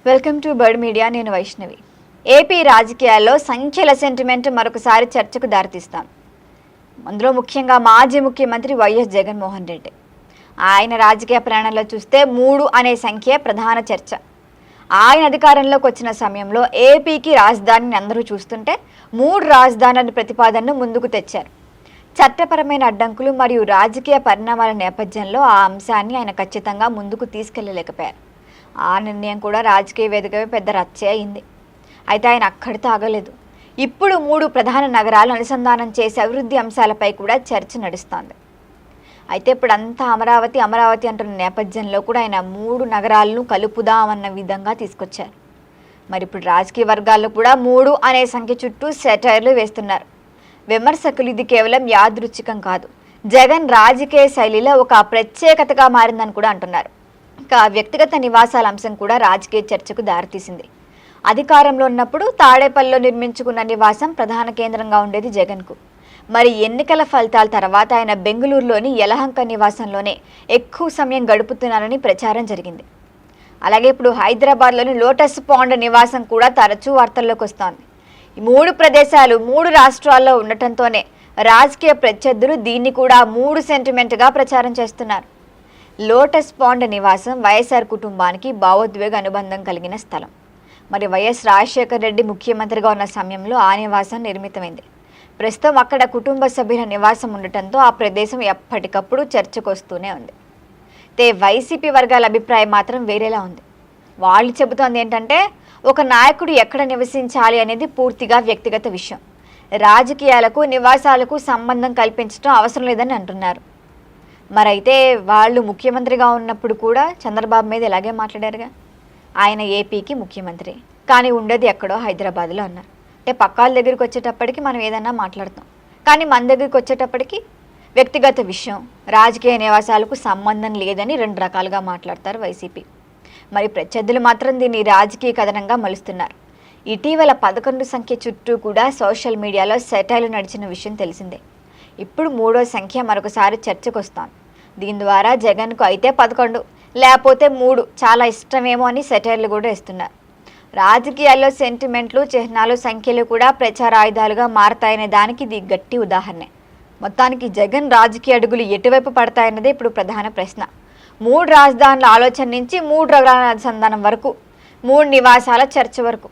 Welcome to bird media. నేను Vaishnavi. AP రాజకీయాల్లో సంఖ్యల సెంటిమెంట్ మరొకసారి చర్చకు దారితీస్తాం. అందులో ముఖ్యంగా మాజీ ముఖ్యమంత్రి వైఎస్ జగన్మోహన్ రెడ్డి. ఆయన రాజకీయ ప్రయాణంలో చూస్తే 3 అనే సంఖ్య ప్రధాన చర్చ. ఆయన అధికారంలోకి వచ్చిన సమయంలో ఏపీకి రాజధానిని అందరూ చూస్తుంటే 3 రాజధానుల ప్రతిపాదనను ముందుకు తెచ్చారు. చట్టపరమైన అడ్డంకులు మరియు రాజకీయ పరిణామాల నేపథ్యంలో ఆ అంశాన్ని ఆయన ఖచ్చితంగా ముందుకు తీసుకెళ్లలేకపోయారు. ఆ నిర్ణయం కూడా రాజకీయ వేదికపై పెద్ద రచ్చ అయింది. అయితే ఆయన అక్కడితో ఆగలేదు. ఇప్పుడు 3 ప్రధాన నగరాలను అనుసంధానం చేసే అభివృద్ధి అంశాలపై కూడా చర్చ నడుస్తోంది. అయితే ఇప్పుడు అంతా అమరావతి అమరావతి అంటున్న నేపథ్యంలో కూడా ఆయన 3 నగరాలను కలుపుదామన్న విధంగా తీసుకొచ్చారు. మరి ఇప్పుడు రాజకీయ వర్గాల్లో కూడా 3 అనే సంఖ్య చుట్టూ సెటైర్లు వేస్తున్నారు. విమర్శకులు ఇది కేవలం యాదృచ్ఛికం కాదు, జగన్ రాజకీయ శైలిలో ఒక ప్రత్యేకతగా మారిందని కూడా అంటున్నారు. ఇంకా వ్యక్తిగత నివాసాల అంశం కూడా రాజకీయ చర్చకు దారితీసింది. అధికారంలో ఉన్నప్పుడు తాడేపల్లిలో నిర్మించుకున్న నివాసం ప్రధాన కేంద్రంగా ఉండేది జగన్కు. మరి ఎన్నికల ఫలితాల తర్వాత ఆయన బెంగళూరులోని యలహంక నివాసంలోనే ఎక్కువ సమయం గడుపుతున్నారని ప్రచారం జరిగింది. అలాగే ఇప్పుడు హైదరాబాద్లోని లోటస్ పాండ్ నివాసం కూడా తరచూ వార్తల్లోకి వస్తోంది. ఈ 3 ప్రదేశాలు 3 రాష్ట్రాల్లో ఉండటంతోనే రాజకీయ ప్రత్యర్థులు దీన్ని కూడా 3 సెంటిమెంట్గా ప్రచారం చేస్తున్నారు. లోటస్ పాండ్ నివాసం వైఎస్ఆర్ కుటుంబానికి భావోద్వేగ అనుబంధం కలిగిన స్థలం. మరి వైఎస్ రాజశేఖర రెడ్డి ముఖ్యమంత్రిగా ఉన్న సమయంలో ఆ నివాసం నిర్మితమైంది. ప్రస్తుతం అక్కడ కుటుంబ సభ్యుల నివాసం ఉండటంతో ఆ ప్రదేశం ఎప్పటికప్పుడు చర్చకు వస్తూనే ఉంది. అయితే వైసీపీ వర్గాల అభిప్రాయం మాత్రం వేరేలా ఉంది. వాళ్ళు చెబుతోంది ఏంటంటే, ఒక నాయకుడు ఎక్కడ నివసించాలి అనేది పూర్తిగా వ్యక్తిగత విషయం, రాజకీయాలకు నివాసాలకు సంబంధం కల్పించడం అవసరం లేదని అంటున్నారు. మరైతే వాళ్ళు ముఖ్యమంత్రిగా ఉన్నప్పుడు కూడా చంద్రబాబు మీద ఇలాగే మాట్లాడారుగా. ఆయన ఏపీకి ముఖ్యమంత్రి, కానీ ఉండేది ఎక్కడో హైదరాబాద్లో అన్నారు. అంటే పక్కాల దగ్గరికి వచ్చేటప్పటికి మనం ఏదన్నా మాట్లాడతాం, కానీ మన దగ్గరికి వచ్చేటప్పటికి వ్యక్తిగత విషయం, రాజకీయ నివాసాలకు సంబంధం లేదని 2 రకాలుగా మాట్లాడతారు వైసీపీ. మరి ప్రత్యర్థులు మాత్రం దీన్ని రాజకీయ కథనంగా మలుస్తున్నారు. ఇటీవల 11 సంఖ్య చుట్టూ కూడా సోషల్ మీడియాలో సెటైర్లు నడిచిన విషయం తెలిసిందే. ఇప్పుడు 3వ సంఖ్య మరొకసారి చర్చకు వస్తాను. దీని ద్వారా జగన్కు అయితే 11 లేకపోతే 3 చాలా ఇష్టమేమో అని సెటైర్లు కూడా ఇస్తున్నారు. రాజకీయాల్లో సెంటిమెంట్లు, చిహ్నాలు, సంఖ్యలు కూడా ప్రచార ఆయుధాలుగా మారతాయనే దానికి ఇది గట్టి ఉదాహరణే. మొత్తానికి జగన్ రాజకీయ అడుగులు ఎటువైపు పడతాయన్నదే ఇప్పుడు ప్రధాన ప్రశ్న. 3 రాజధానుల ఆలోచన నుంచి 3 నగరాల అనుసంధానం వరకు, 3 నివాసాల చర్చ వరకు,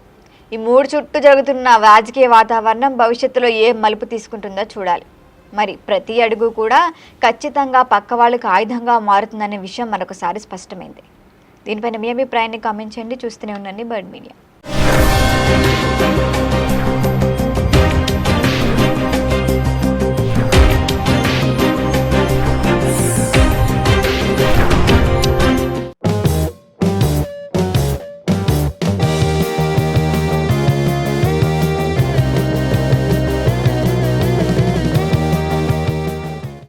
ఈ 3 చుట్టూ జరుగుతున్న రాజకీయ వాతావరణం భవిష్యత్తులో ఏ మలుపు తీసుకుంటుందో చూడాలి. మరి ప్రతి అడుగు కూడా ఖచ్చితంగా పక్క వాళ్ళకి ఆయుధంగా మారుతుందనే విషయం మరొకసారి స్పష్టమైంది. దీనిపైన మీ అభిప్రాయాన్ని కామెంట్ చేయండి. చూస్తూనే ఉండండి బర్డ్ మీడియా.